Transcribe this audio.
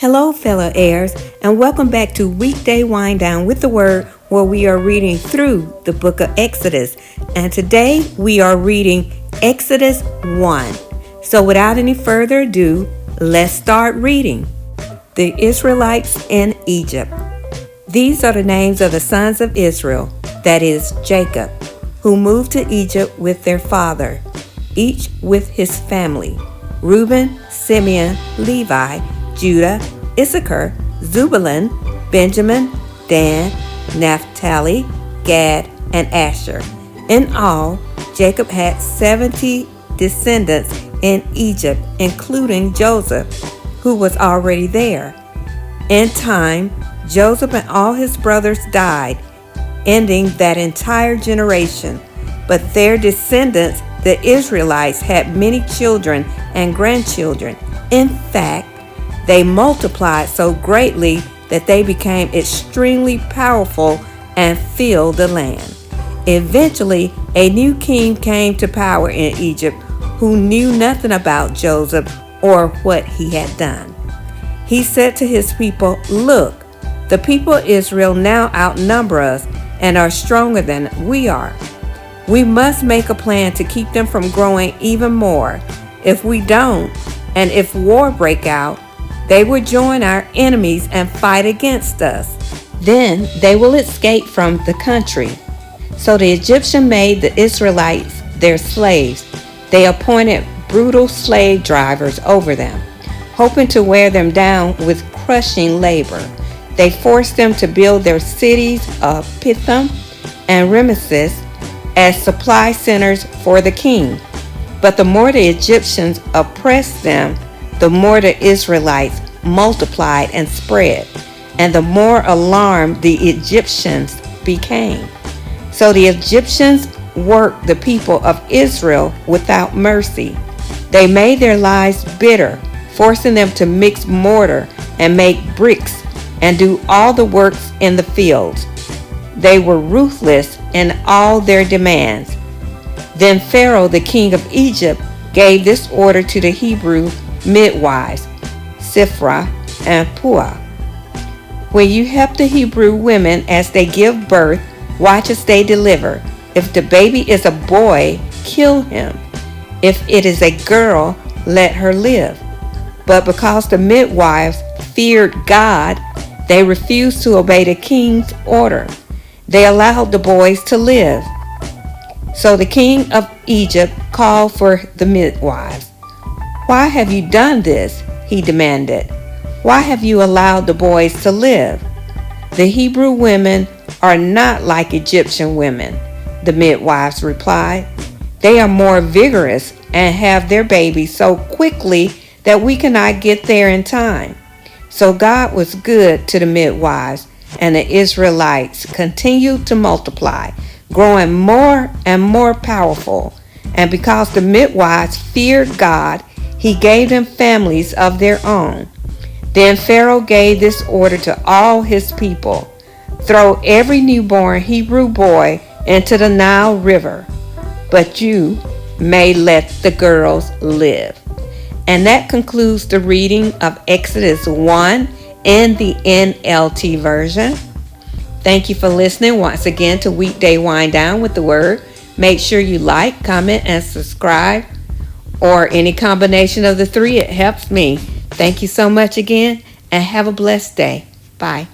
Hello, fellow heirs, and welcome back to Weekday Wind Down with the Word, where we are reading through the book of Exodus. And today we are reading Exodus 1. So without any further ado, let's start reading. The Israelites in Egypt. These are the names of the sons of Israel, that is, Jacob, who moved to Egypt with their father, each with his family: Reuben, Simeon, Levi, Judah, Issachar, Zebulun, Benjamin, Dan, Naphtali, Gad, and Asher. In all, Jacob had 70 descendants in Egypt, including Joseph, who was already there. In time, Joseph and all his brothers died, ending that entire generation. But their descendants, the Israelites, had many children and grandchildren. In fact, they multiplied so greatly that they became extremely powerful and filled the land. Eventually, a new king came to power in Egypt who knew nothing about Joseph or what he had done. He said to his people, "Look, the people of Israel now outnumber us and are stronger than we are. We must make a plan to keep them from growing even more. If we don't, and if war break out, they will join our enemies and fight against us. Then they will escape from the country." So the Egyptians made the Israelites their slaves. They appointed brutal slave drivers over them, hoping to wear them down with crushing labor. They forced them to build their cities of Pithom and Ramesses as supply centers for the king. But the more the Egyptians oppressed them, the more the Israelites multiplied and spread, and the more alarmed the Egyptians became. So the Egyptians worked the people of Israel without mercy. They made their lives bitter, forcing them to mix mortar and make bricks and do all the works in the fields. They were ruthless in all their demands. Then Pharaoh, the king of Egypt, gave this order to the Hebrew midwives, Shiphrah and Puah: "When you help the Hebrew women as they give birth, watch as they deliver. If the baby is a boy, kill him. If it is a girl, let her live." But because the midwives feared God, they refused to obey the king's order. They allowed the boys to live. So the king of Egypt called for the midwives. "Why have you done this?" he demanded. "Why have you allowed the boys to live?" "The Hebrew women are not like Egyptian women," the midwives replied. "They are more vigorous and have their babies so quickly that we cannot get there in time." So God was good to the midwives, and the Israelites continued to multiply, growing more and more powerful. And because the midwives feared God, he gave them families of their own. Then Pharaoh gave this order to all his people: "Throw every newborn Hebrew boy into the Nile River, but you may let the girls live." And that concludes the reading of Exodus 1 in the NLT version. Thank you for listening once again to Weekday Wind Down with the Word. Make sure you like, comment, and subscribe, or any combination of the three. It helps me. Thank you so much again, and have a blessed day. Bye.